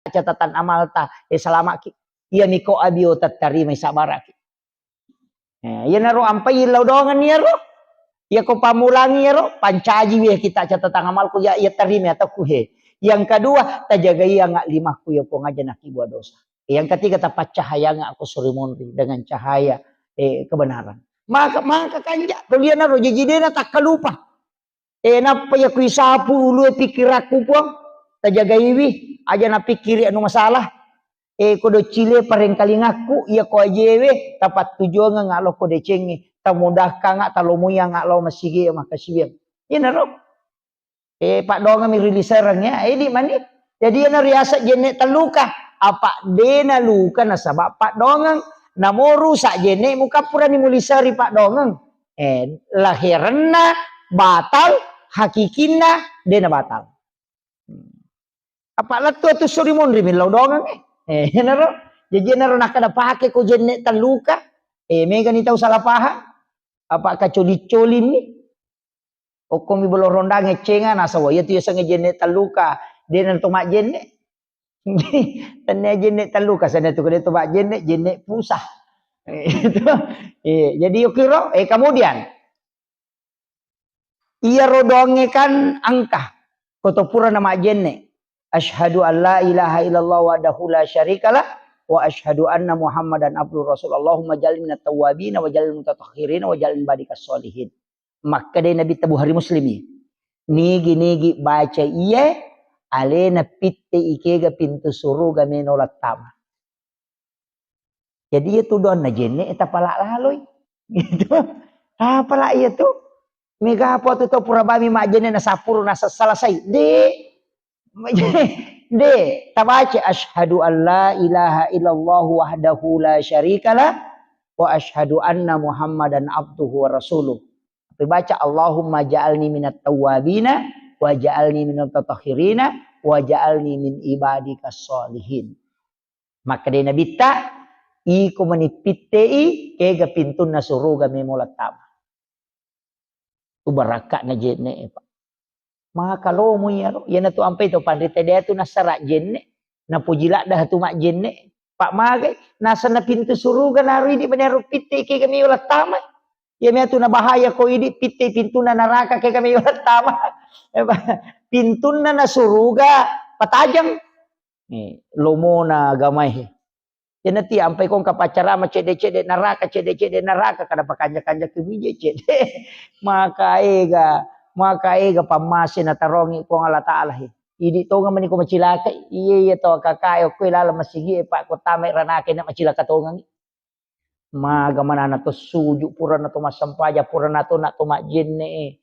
catatan amal ta selama ki ia miko abio tatarima sabaraki ya naro ampai laudongan ya ro ya ko pamulangi ya ro pancaji we kita catatan amalku ya ia terima atau kuhe yang kedua tajaga ia ngak limaku ya ko ngaja nak buat dosa yang ketiga tapat cahaya ngak aku surimonri dengan cahaya kebenaran maka kanja tulian naro jijidena tak kalupa napa ya ku isapu ulu pikiraku puang tajaga iwi aja na pikiri anu masalah kodo cile pareng kali ngaku ya ko ajewe tapat tujuan ngalo kode cengi tamudah kanga talomuya ngalo masigi makasih ya naro pak donga mi riliserangnya di mani jadi na riasa jene taluka apa dena luka na sabab pak dongang namoru sak jene muka pura ni mulisari pak dongang lahiranna batal hakikina dena batal apa latu tu surimun rimin laudongang naro jadi naro nak ada pakai ko jenne taluka mega ni tahu salah paham apa kacoli-coli ni okomi bolo ronda ngecenga nasawa ya tu ya sange jenne taluka dena to mak jenne tanya jenne taluka sana tu kada to mak jenne pusah itu jadi yo kira kemudian ia rodongekan angka koto pura nama jenne asyhadu an la ilaha illallah wahdahu la syarikalah wa asyhadu anna muhammadan abdur rasul Allahumma jalil minat tawabin wa jalil mutatahhirin wa jalil badikas solihin maka dia nabi tabu hari muslimi nigi baca iya alena pitte ikega pintu suruga menolat tama jadi itu doan na jenne eta pala laloi gitu pala iya tu mega apa tu pura bami mak jenne na sapuru na selesai de tabaca asyhadu an la ilaha illallah wahdahu la syarikalah wa asyhadu anna muhammadan abduhu wa rasuluh baca Allahumma ja'alni minat tawwabina wa ja'alni minat tatahhirina wa ja'alni min ibadikas solihin maka dia nabi ta iku manipittei kega pintuna suruga memolat tama tu baraka na jenne pak maka kalau mu ya na tu ampai tu pandita dia tu nasara jenne na pujila dah tu mak jenne pak magai nasana pintu suruga naru di beneru pitte kega memolat tama ya mea tu na bahaya ko idi pitte pintuna neraka kega memolat tama pintuna na suruga patajang lomo na gamai ya nanti ampai kong kapacara ma cede neraka kada pakanja kebije cede maka ega pamase na tarongi ko Allah taala idi tonga mani ko macilaka iye to kakayo ko ilala masigi pak ko tame ranake na macilaka tonga maga manana to suju pura na to masampaja pura na to mak jenne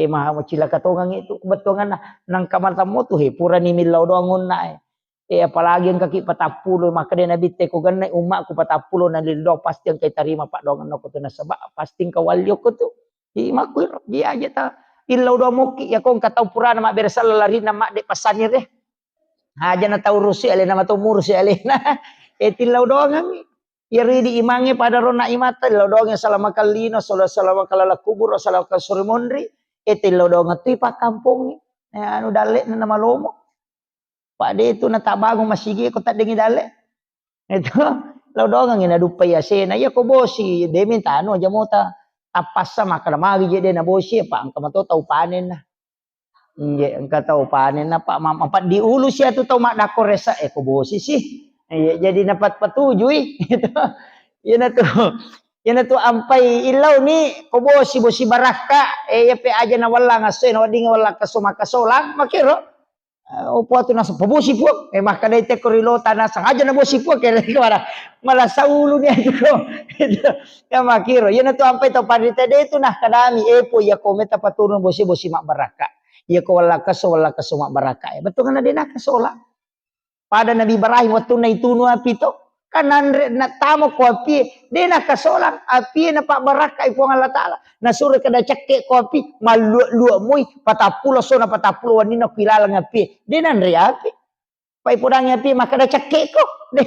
maha macilaka tonga itu kebetongan nang kamar tamu tuh pura ni milau doangun na apalagi yang kaki 40 maka dia nabi te ko ganai umakku 40 na lido pasti yang kay tarima pak dongan no ko to na sabak pasti kawalyo ko to imaku dia aja ta ilau do muki ya kong katau purana mak bersal lari nama de pasanir deh aja na tau rusi ale nama tu mursi ale na tilau doang ya ridi imange pada rona imata tilau doang salama kalino salama kalala kubur salama kasurmondri tilau doang tu pak kampung anu dalek na nama lomo pak de itu na tabago masigi ko tak dengi dalek itu lau doang ina dupai ya sena ya ko bosi de minta anu aja mota tapasa maka magi je na bosi pak angka mato tau panen na je angka tau panen na pak mampat di ulu sia tu tau mak dako resa ko bosi sih jadi dapat petujui itu ya na tu ampai ilau ni ko bosi baraka ya pe aja na wala ngasen wading wala kasoma kasolang makiro opo tu nasa pabosi po maka dai te korilo tanah sangaja na bosi po kaya malah saulu niya ko ya makiro yun na to ampai to panita de itu nah kadami po ya kometa paturun bosi mak baraka ya ko wala kaso mak baraka betul kan na kasola pada Nabi Ibrahim waktu na itunu api to kanan na tamo ko api de na kasola api na pak baraka ipo Allah taala na sure kada cekke ko api malu mui 40 sona 40 wanina kilala ngapi de nan ri api pai podang api maka da cekke ko de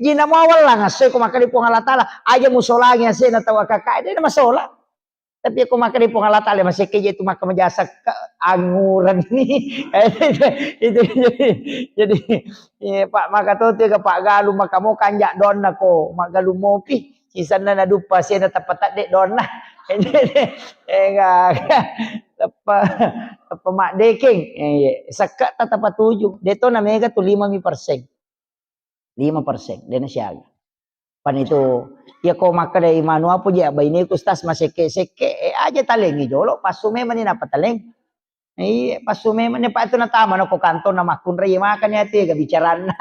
jina mawal lah ngasoy ko maka ipo Allah taala aja musolanya se na tawa kakak de na masola Tapi aku makan di pengalata le masih kerja itu makan menjasa anguran ini. Itu jadi ya, Pak maka tu tiga Pak Galu maka mau kanjak don ako mak Galu mau pi sisa na dupa siya na tapatat dek don lah. Apa apa mak deking sekat tatapat tujuh deto na mega tu 5%. 5% dia na siya. Pan itu ya ko maka dari manu apa je ba ini kustas maseke aja talengi jolo pasume man na pataleng. Pasume man pa ito na tama no ko kanto na makun ray makan yati ga bicaran na.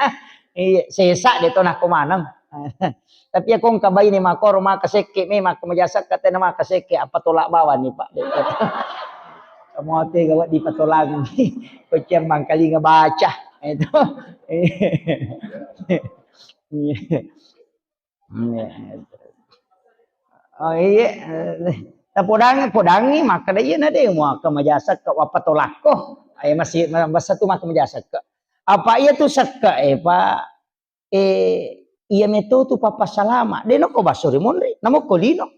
Sesa dito na kumanang. Tapi akong kabay ni makor makaseke me makamajasa kate na makaseke apatulak bawa ni Pak. Kamu ate gawat di patulang ni. Ko ciyang mangkali nga baca. Ito. Oh iya, podangi maka dia na deh mau ke majasa ke wapatolako. Ay masih satu maka majasa ke. Apa iya tu sakka Pak iya meto tu papa salama. Dia no ko basuri monre, namo kolino.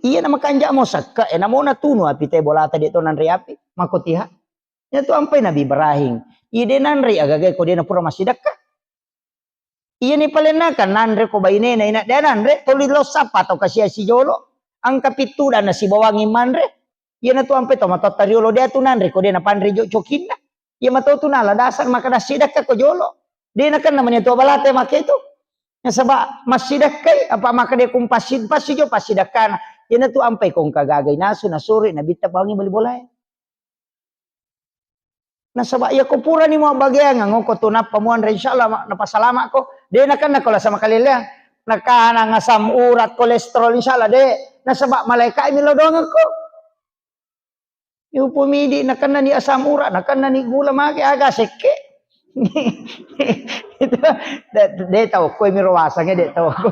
Iya nama kanja mo sakka namo na tuno api te bolata dito nan riapi makotiha. Ya tu ampai nabi Ibrahim. Ide nan ri agagay ko dia na pura masidakka. Iya ni palenakan nandre ko baine na ina dan nandre tolilo sapa to kasya si jolo ang kapituda na si bawangi manre iya na tu ampe to matotariolo dia tu nandre ko dia na pandre jo chokinna iya mato tu nala dasar makada sidak ko jolo dia na kan namanya tu balate maketu ya saba masidak kai apa maka dia kumpasid pasijo pasidakan iya na tu ampe kong kagagay nasu na suri na bitta bawangi bali bolay. Nah sebab ya kupura ni mau bagian ngoko tunap pamuan insyaallah napasalama ko de nakan nakola sama kalilang nakana ngasam urat kolesterol insyaallah de na sebab malaikat milo doang ko yu pumidi nakan ni asam urat nakan ni gula mage aga seke itu de tahu ko miro wasangnya de tahu ko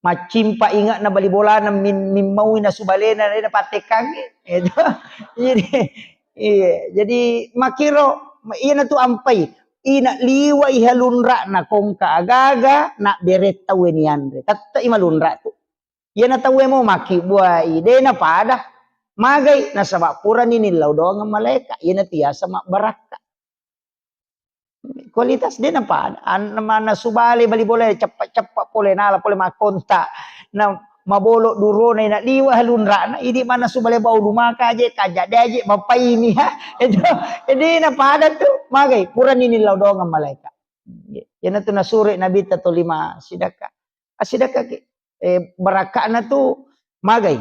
macimpa ingat na bali bola na min mau na subalena na patekang itu jadi makiro iya na tu ampai ina liwa ihalunra na kong kaagaga na beret tawen yan tatta imalunra tu iya na tawe mo maki buai ide na pada magay na sabapura ni nilaw doang ang malaika iya na tiyasa baraka kualitas din ang paan naman na subali bali boleh cepat-cepat boleh nala boleh makonta na mabolo duro na liwa halunra na hindi man na subali bau lumaka aja kajak aja mapaini ha itu hindi na pada tu magay pura ninilaw doang ang malaika yan na tu nasuri nabi tato 5 sidaka asidaka baraka na tu magay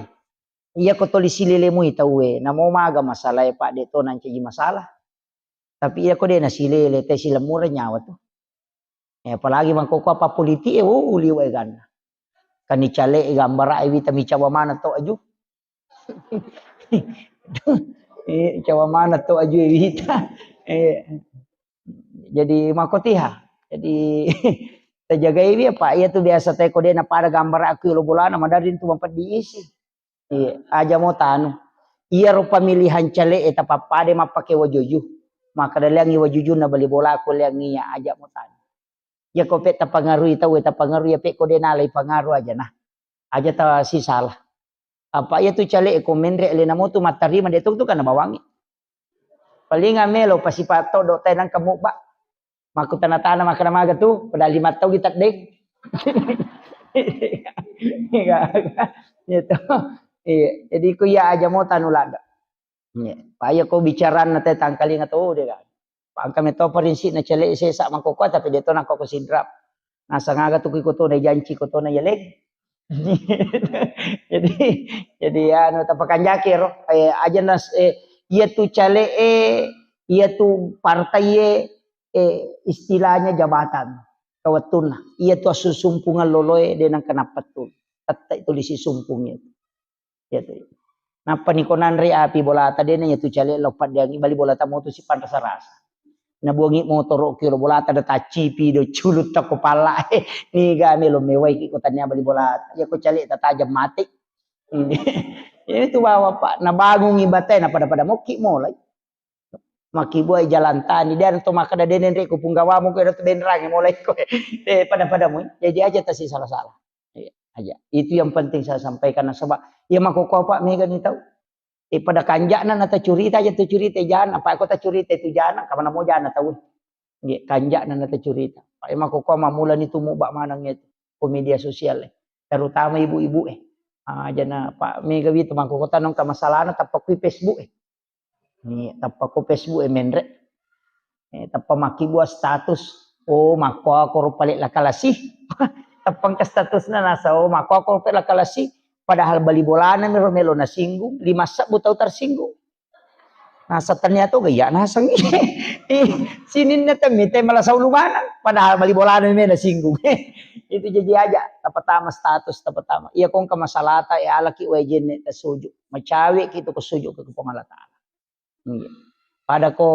iya ko toli silile mo itawe na mo maga masalah Pak dito nanti masalah. Tapi iya ko din nasilele te sila mura nyawa tu. Apalagi mangkoko apa politik uliwa ganda. Kani chale gambara wita mi cawa mana to aju. Cawa mana to aju wita. Jadi makotiha. Jadi terjaga ini apa iya tu biasa te ko din na para gambara aku lo bolana madarin tu mampat diisi. Aja mo tanu. Iya ro pemilihan chale eta papade mapake wajuju. Maka dalang iwa jujur na bali bola ko liang niya aja mo tan. Ya ko pet tapangaruhi tahu tapangaruhi ya pet ko denalay pangaruh aja nah. Aja ta si salah. Apa ya tu cale ko menre elena mo tu matarima detok tu kana bawangi. Paling amelo pasipato do tay nang kamu ba. Maku tanah-tanah makan maga tu pada 5 tahun gitak dek. Gitu. Jadi ko ya aja mo tanulada. Paya ko bicara na te tangkali nga to de kan. Pang kami to prinsip na chale sesa mangkoko tapi dito na ko sindrap. Nasa ngaga to ko to na janji ko to na yaleg. jadi ano tapakan jakir aja nas iya tu chale iya tu partai istilahnya jabatan kawatun iya tu asusumpungan loloy de nang kanapatul. Tatta itu lisi sumpungnya. Ya tu. Napa ni konan ri api bola tadi na tu cale lopat dia bali bola tamu tu si pantas rasa. Na buangi motor kilo bola ta da tacipi do culut ta kepala ni ga melo mewai ki kotanya bali bola ya ko cale ta tajam mati. Ini tu bawa Pak na bangun ibatai na pada moki mo lai. maki buai jalan tani dan to maka da denen re kupung gawamu ko da den rangi mulai ko pada mu jadi aja tasi salah-salah aja itu yang penting saya sampaikan sebab ya mako ko Pak Mega ni tahu pada kanjana nata curita aja tu curita jana apa aku ta curita itu jana kamana mau jana tahu nggih kanjana nata curita Pak mako ko mamula ni tumu bak manang itu ko media sosial terutama ibu-ibu aja na Pak Mega witu mako ko tanong ka masalahna tapak ku Facebook ni tapak ko Facebook menre tappa maki buat status mako ako palit lakalasi tapang ka status na nasa mako ako palit lakalasi padahal bali bolana melo na singgung 5 sabut tau tersinggung nasa ternyata gaya nasa sinin na tamite malah sa ulumanan padahal bali bolana na singgung itu jadi aja tapatama status tapatama iya kong kamasalata alaki wajen ta suju macawi gitu ko suju ke pangalata pada ko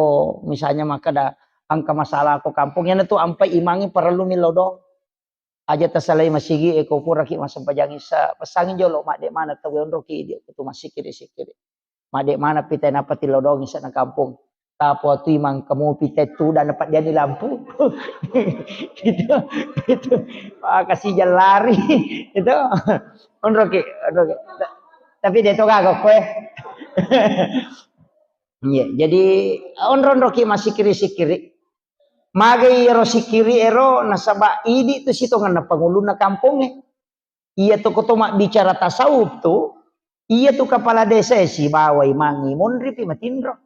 misalnya maka da angka masalah ko kampungnya na tu ampai imangi perlu milodong aja tasalay masigi eko kuraki masampajangin sa pasangin jolo mak dek mana tawi ondoki dia tu masikiri mak dek mana pita dapat tilodong sa na kampung tapo tu imang kamu pita tu dan dapat dia di lampu itu kasih jalan lari itu ondoki tapi dia tu kagak kue iya, jadi onron roki masih kiri. Magai ero sikiri ero nasaba idi tu situ ngana pangulo na kampungnya. Iya tu kotoma bicara tasawuf tu, iya tu kepala desa si bawai mangi monripi matinro.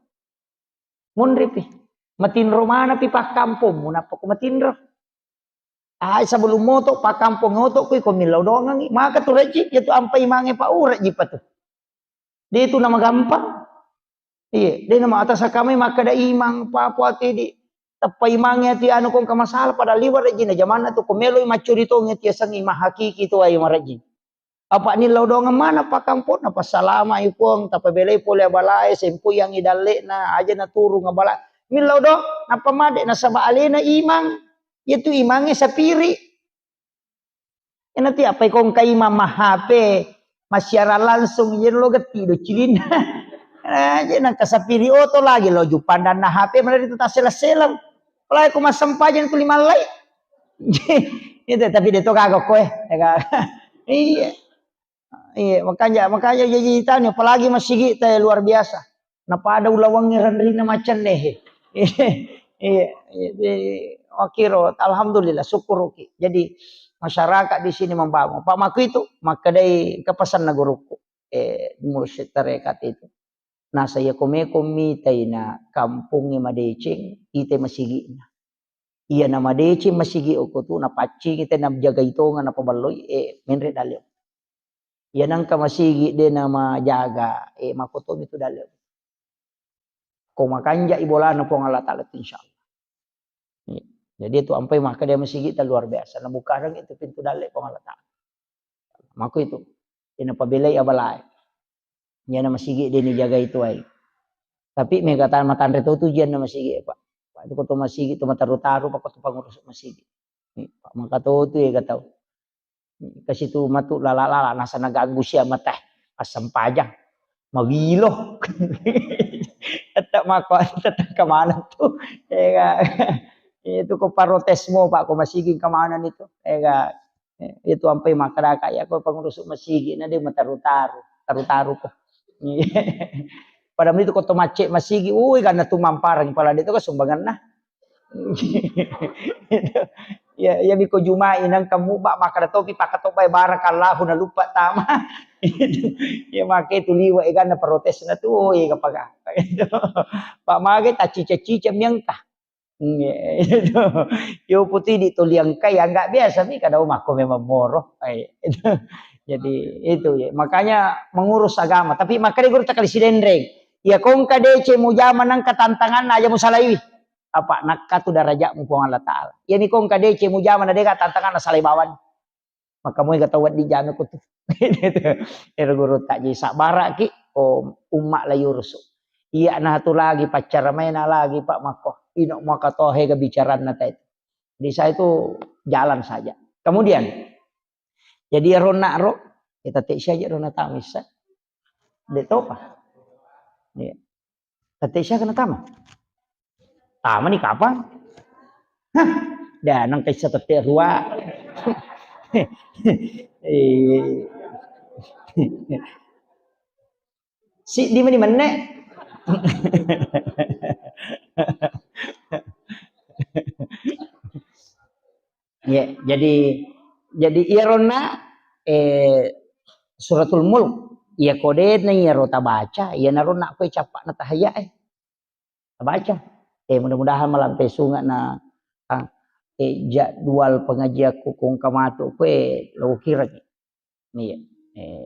Matinro mana pi pak kampung munapa ko matinro. Sebelum moto pak kampung moto ko milau dongang maka tu reci ya tu ampai mangi pa urat jipa tu. Dia itu nama gampang. Iya, dia nama atas kami maka da imang papua ti tapa imangnya ti anu kong kamasal pada liwar rejina zaman tu komelo macurito ngeti sang imah hakiki tu ay maraji. Apa ni laudongan mana pa kampung apa salama ikong tapa belai pole balai sempu yang idale na aja na turu ngabala. Ni laudong apa made na saba alena imang itu imangnya sapiri. Nanti apa ikong kay imam mahape masyara langsung yen lo geti do cilina. Aja nang kasapiri oto lagi lo jupandan na HP mana itu tak selang. Kalau aku masampajan ku 5 lai. Itu tapi dia tu kagak koe. Iya. Iya, makanya jadi tanya apalagi masih kita luar biasa. Napa ada ulawang ngiran-rina macan deh. Iya, wakiro alhamdulillah syukur oke. Jadi masyarakat di sini membangun. Pak Maku itu maka dari kepesan naguruku mursyid tarekat itu. Nah saya komitay na kampungnya madecing ite masigi na. Iya na madecing masigi oko tu na paci kita na jaga itongan na pabaloy menre dalyo. Iya nang kamasigi de na majaga makotom itu dalyo. Kung makanja ibola na po ng Allah Ta'ala insyaallah. Jadi itu ampai maka dia masigi ta luar biasa. Na bukarang itu pintu dalyo po ng Allah Ta'ala. Mako itu inapabilay abalay. Yan na masigi din jaga itu ay. Tapi may katahan matanre to diyan na masigi Pak. Pak itu ko masigi to mataru-taru pa ko pangurus masigi. Pak makato to kataw. Kasi to matu lalala nasa nagagbo siya matay asam pajang. Mawilo. At mako at kamanan to. Itu ko parotes mo Pak ko masiging kamanan ito. Itu ampay makaraka ya ko pangurus masigi na di mataru-taru. Taru-taru ko. Pada itu ko tomacek masigi, karena tumamparang pala dito ka sumbangan na. Ya biko jumain ang kamuba makadatopi pakatopay barakallahu na lupa tama. Ya make itu liwa ikan na protes na tu kapag Pak Magay taci-cica miyangka. Yo putih dituliang kaya enggak biasa nih kada umako memang moroh. Jadi itu ya. Makanya mengurus agama. Tapi makanya guru tak kali sidendreng. Ya kong kadece mu zaman nang katantangan aja mu salaiwi. Apa nak katu darajat mu Allah Ta'ala. Ya ni kong kadece mu zaman ada katantangan salai bawan. Maka mu gatawat di jana ku tu. Itu guru tak jadi sabara ki umak la yurus. Iya nah tu lagi pacar maina lagi Pak Mako. Inok maka tohe ke bicaraan nata itu. Jadi saya itu jalan saja. Kemudian jadi rona ro kita tak saja rona tamis. De topa. Ya. Tapi saya kena tama. Tama ni kapan? Hah, danang kay sa tatirwa. Eh, si di man nek. Ya, jadi irona suratul mulk iya kode na iya rota baca iya naruna ko capak na tahaya baca mudah-mudahan malam pesunga na jadwal pengajian kung kamatu ko lo kira nih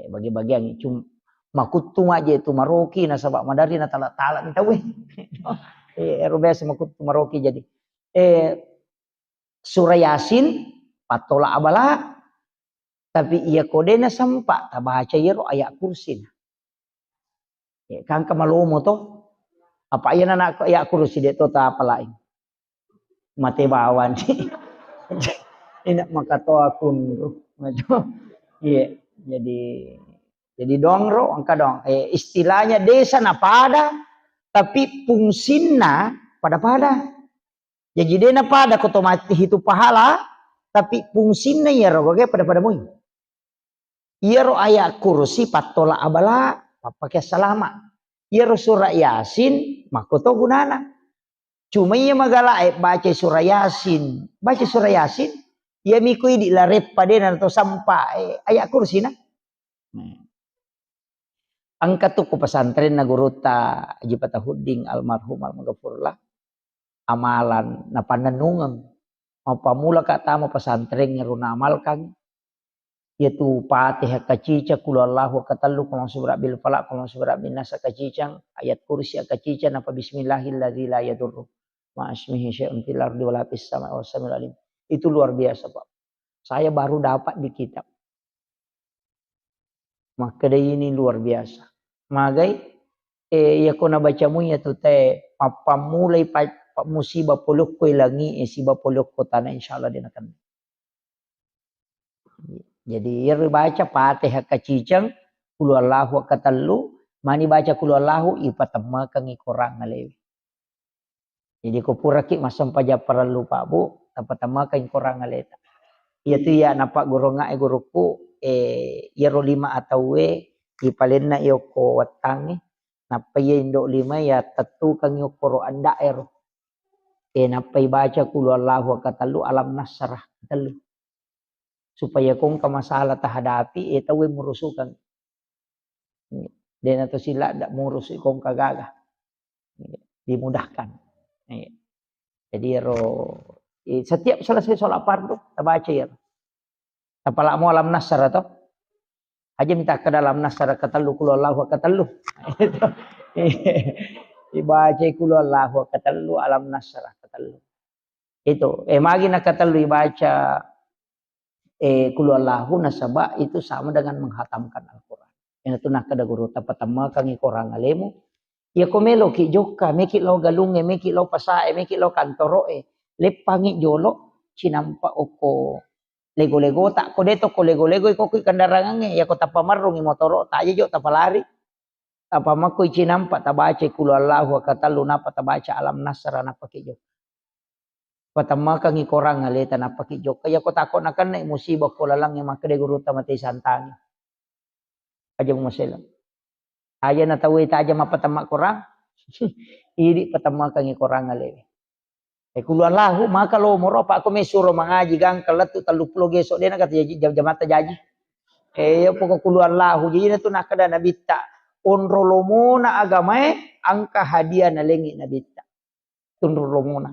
bagi-bagi yang cuma makutu aja itu maroki na sabak madari na tala-tala minta weh erobes makutu maroki jadi surah yasin patola abala tapi ia kodena sempat baca yero ayat kursi kan kamalumo to apa iya na ayat kursi de to ta apa lain mate bawan enak makato akun iya jadi dongro angka dong istilahnya desa na pada tapi fungsinya pada jadi dena pada otomatis itu pahala tapi fungsinya ya roh pada mui iya roh ayat kursi patola abala pakai salama iya roh surah yasin makoto gunana cuma iya magala baca surah yasin iya mikui di larep padena atau sampai ayat kursi na angkat tuh pesantren na guruta Haji Patahudin almarhum almaghfurlah amalan na pananungan mau pamula kata mau pesantren ngeruna amalkan yaitu Fatihah kacica kulallahu katallu kalau surat bil falaq kalau surat bin nas kacicang ayat kursi kacica apa bismillahilladzi la yadurru ma ismihi syai'un fil ardi wala fis sama'i was samiul alim itu luar biasa Pak saya baru dapat di kitab maka ini luar biasa magai ya kona baca munya tu teh apa mulai musibah polok ko ilangi sibah polok ko tanah insyaallah dia akan jadi ia baca Fatihah kacicang kul Allahu katallu mani baca kul Allahu ipatamma kang ikorang ngalewi jadi ko puraki masam paja perlu Pak Bu tapatama kang ikorang ngaleta iya tu ya napa guru nga guruku ya ro 5 atau ipalenna iyo ko watang napa ya indo 5 ya tatu kang iyo koro anda ero napay baca kul Allahu katallu alam nasrah katallu supaya kung kamasala tahadapi tawe murusukan dan atau sila dak murus kung kagagah dimudahkan jadi setiap selesai sholat fardu baca ya apalagi mau alam nasrah atau aja minta ke dalam nasrah katallu kul Allahu katallu dibaca kul Allahu katallu alam nasrah katallu itu magi nak katallu dibaca kul Allahu nasaba itu sama dengan menghatamkan Al-Qur'an yang itu nak kada guru tapatama kang ikorang alemu ya komelo ki joka meki lo galunge meki lo pasae meki lo kantoroe lepangi jolo cinampa oko lego-lego tak ko deto ko lego-lego ko kandarangange ya ko tapamarung motoro ta jo tapalari apa mako cinampa tabaca kul Allahu katallu napa tabaca alam nasra napa ki jo patama kang ikorang ngaleta napa ki jo kaya ko takon akan na musibah ko lalang yang makade guru tamatay santang aja masela aja na tawi ta aja mapatama korang iri patama kang ikorang ngalewe kul Allahu maka lo moro pa ako may suro mangaji gang kalat tu 30 gesok dia nak kata jamata jaji poko kul Allahu jadi na tu nakada nabita onrolomo na agamae angka hadiah na lengi nabita tunrolomo na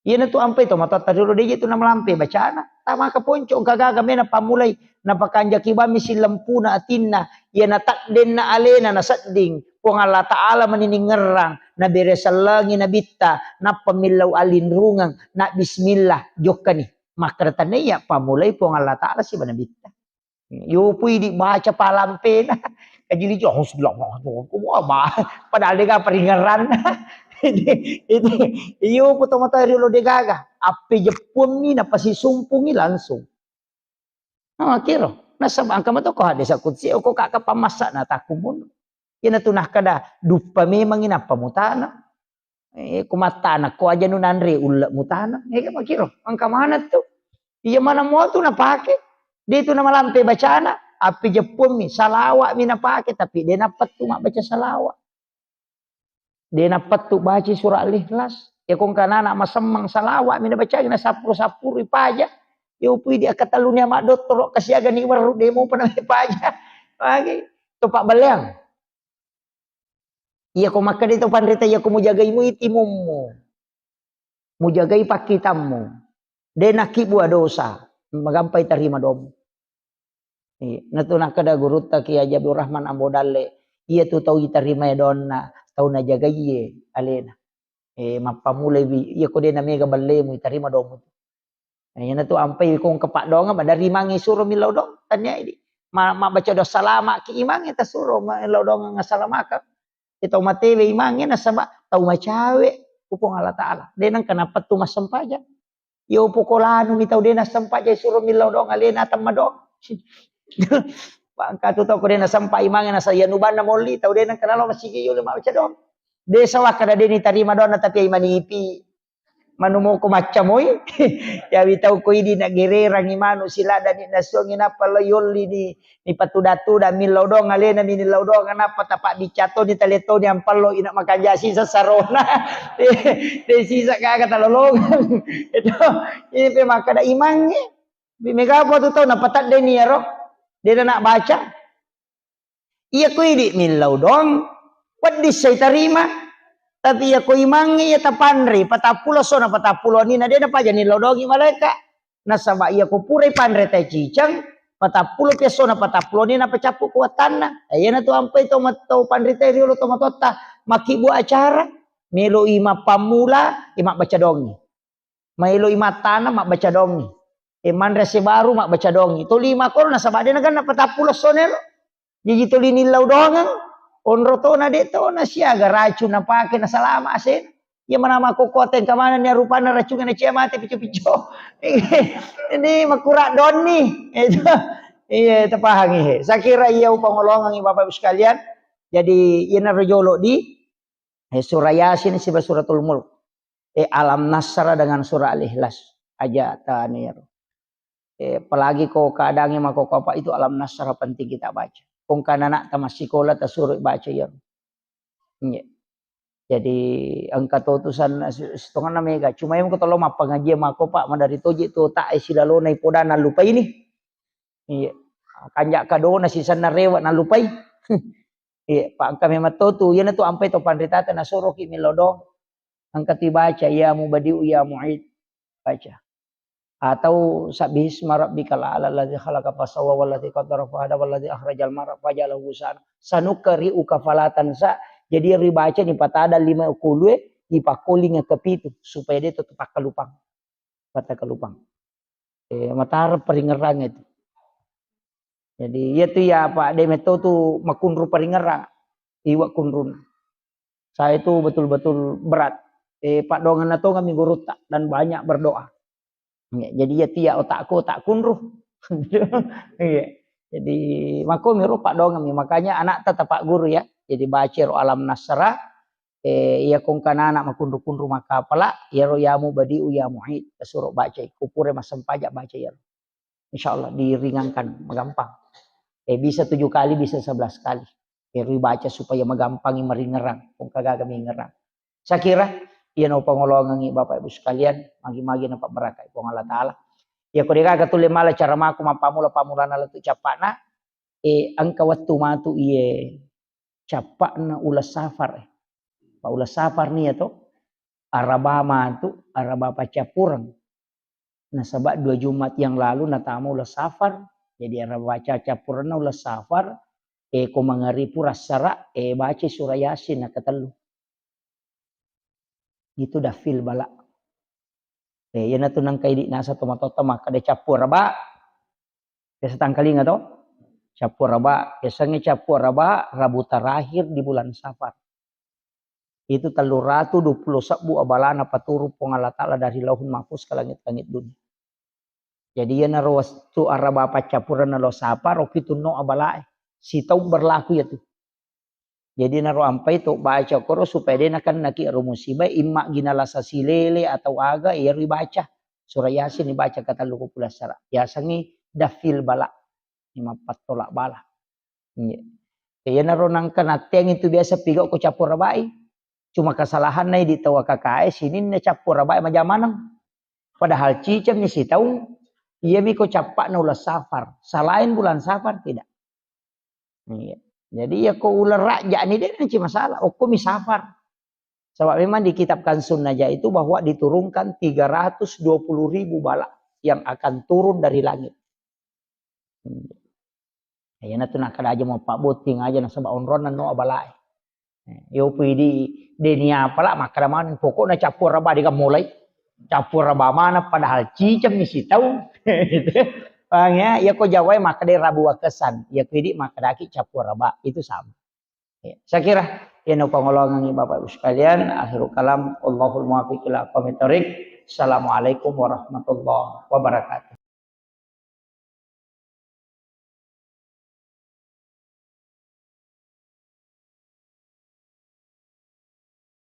iya tu ampe to mata taduro dia tu na melampe bacana tama ka ponco kagaga mena pamulai na pakanja kibami silampuna atinna iya na takden na alena na sadding kung Allah Ta'ala maniningerang na beresalangi na bitta na pamilaw alinrungang na bismillah jokani makratan ya pamulai kung Allah Ta'ala si banabitta yo pwede baca palampe na kajili jo bismillah padahal dia peringaran itu iyo po tomatay rilo de gaga api Jepun ni napasisumpungi langsung kiro nasa bangka mo to ko hadisa kutsi o ko kakapamasa na takumun yan natunah kada dupa memang inapamutana Kumata anak ko aja nunandre ulat mutana. Makiro, ang kamana tuh. Iya mana mau tuh napake. Dia itu nama lampe bacana. Api Jepun mi salawat mi napake tapi dia dapat tuh mak baca salawat. Dia dapat tuh baca surah Al-Ikhlas. Ya kung kanana masemang salawat mi baca na sapur-sapur ipaja. Ya upui dia katalunya mak doktor kasiaga ni waru demo pernah ipaja. Lagi tuh Pak Beliang. Iya kau makan itu pandrita ya kau mujagaimu itimumu. Mujagai pakitammu. Denaki buah dosa. Magampai terima domu. Natuna kada guruta ki Abdul Rahman Ambodale. Iya tu tau iterima donna. Tau na jagaye alena. Mapamulai iya ko dena mega balemu iterima domu. Yan tu ampai kong kepak dong dari mangi suruh milau dong. Tanya ini. Ma baca dosa lama ki imang eta suruh milau dong ngasalamaka. Ito matewe imangin na sabak tau macawe upong Allah Ta'ala. Denang kenapa tu mas sempaja. Yo pukolano mi tau dena sempaja suruh milau dong alena tamma dong. Bangka tu tau ko dena sampai imangin na sa yanuban na moli tau denang kenalo masigi yo lima baca dong. Desa wakada deni tarima dong tapi imanipi. Manumo ko macamoy. Ya bitau ko idi na gererang imano sila dan inasong inapa layoli ni patudatu dan milau dong alena ni milau dong kenapa tapak dicato ni taleto ni ampalo ina makajasi sa sarona. De sisa kagak talolong. Itu ini pe makada imangnya. Bimega po tu tau napatat de ni aro. Dia nak baca. Iya ko idi milau dong. What this say tarima? Tapi ya ko imangi ya tapandri patapulo so na patapulo ni na dia na pa jani lodongi malaika nasaba iya ko pure pandre ta cicang patapulo peso na patapulo ni na pacapu kuatanna ayana tu ampai to matau pandri ta riolo to matota makibu acara melo ima pamula ima baca dongi melo ima tanah mak baca dongi mandra se baru mak baca dongi to lima kor nasaba dia na kan na patapulo sonelo jadi to linilau dongang onro to na deto na siaga racun na pake na salama asin. Ya mana makokoten kamana niya rupa na racun na siya mati picho-picho. Ini makurak don nih. Itu iya tapahang ihe. Sakira iya upangolongan ng Bapak Ibu sekalian. Jadi iya na rejolo di surah Yasin si suratul Mulk. Alam Nasra dengan surah Al-Ikhlas aja tanir. Apalagi kau keadaannya makokapa itu Alam Nasra penting kita baca. Kung kanana tamas sekolah tasuruh baca yan. Jadi angka tutusan setengah na mega. Cuma yung katalo mapangaji mako pak madari toji tu tak isilalo na ipoda na lupay ni. Iya. Kanya kado na sisan na rewa na lupay. Iya, pak kami matutu yan na tu ampay to pandritata na suro ki milodong. Angka tibaca ya mubadiu ya mu'id baca. Atau sabbihisma rabbikal a'la allazi khalaqa fasawwa wallazi qaddara fahada wallazi akhrajal mar'a fajalahu ghusan sanukri'uka fala tansa. Jadi ribaca ni patada 5 kulue ipakoli nga kepitu supaya dia tetap kalupang. Kata kalupang. Matar peringerang itu. Jadi itu ya Pak Demeto tu makunru peringerang iwa kunrun. Saya itu betul-betul berat. Pak dongan nato kami guruta dan banyak berdoa. Jadi ya tia otakku tak kunruh. Jadi mako miru pak dongam makanya anak tetap pak guru ya. Jadi baca Alam Nasra iya kung kanana makunru-kunru maka pala ya royamu badiu ya mu'id suruh baca kupure masam pajak baca ya. Insyaallah diringankan magampang. Bisa 7 kali bisa 11 kali. Baca supaya magampangi meringerang kung kagak kami ngerang. Saya kira iyan o pangolongan ng Bapak Ibu sekalian, magi-magi na pabarakay po ng Allah Ta'ala. Ya ko dika katuloy mala cara mako mapamula na latu capa na ang kawat tumatu iye capa na ulas safar pa ulas safar niya to araba mantu araba pacapurang nasaba 2 Jumat yang lalu natama ulas safar jadi araba pacapurang na ulas safar ko mangaripu rasara baca surah Yasin na katelu itu dah fil bala. Yan na to nang kay di nasa tumatota maka de capur raba. Kaya tangkali nga to. Capur raba. Biasanya capur raba Rabu terakhir di bulan Safar. Itu 320 sabu abalana paturu pong Allah Ta'ala dari lauhun mahfuz ke langit-langit dunia. Jadi yan na rawas tu araba pacapuran na lo Safar o pitun no abalae. Sitaw berlaku ya tu. Jadi naro ampai to baca koro supaya dia akan naki rumusibah imma ginala sasilele atau aga ia baca surah yasin dibaca kata luku pula sara yasangi dafil bala lima patolak bala. Kaya naro nang kanateng itu biasa pigok ko capur rabai. Cuma kesalahan nai di tawa kakae sini na capur rabai majamanang. Padahal cicam ni si tahu ia mi ko capak na ulas safar. Selain bulan safar tidak. Jadi ya ko ular raja ni dia nanti masalah. Oh ko mi safar. Sebab memang di kitab Kansun Najah itu bahwa diturunkan 320.000 bala yang akan turun dari langit. Ya na tu nak kada aja mau pak boting aja na sebab onron na no abalai. Yo pidi denia pala maka man pokok na capur raba di mulai capur raba mana padahal cicam ni si tahu. Bangnya ya ko jawai maka de rabu kesan ya pidi maka daki capur raba itu sama. Ya, saya kira ini pengolongan Bapak Ibu sekalian akhirul kalam Allahul muwaffiq ila aqwamit thoriq. Assalamualaikum warahmatullahi wabarakatuh.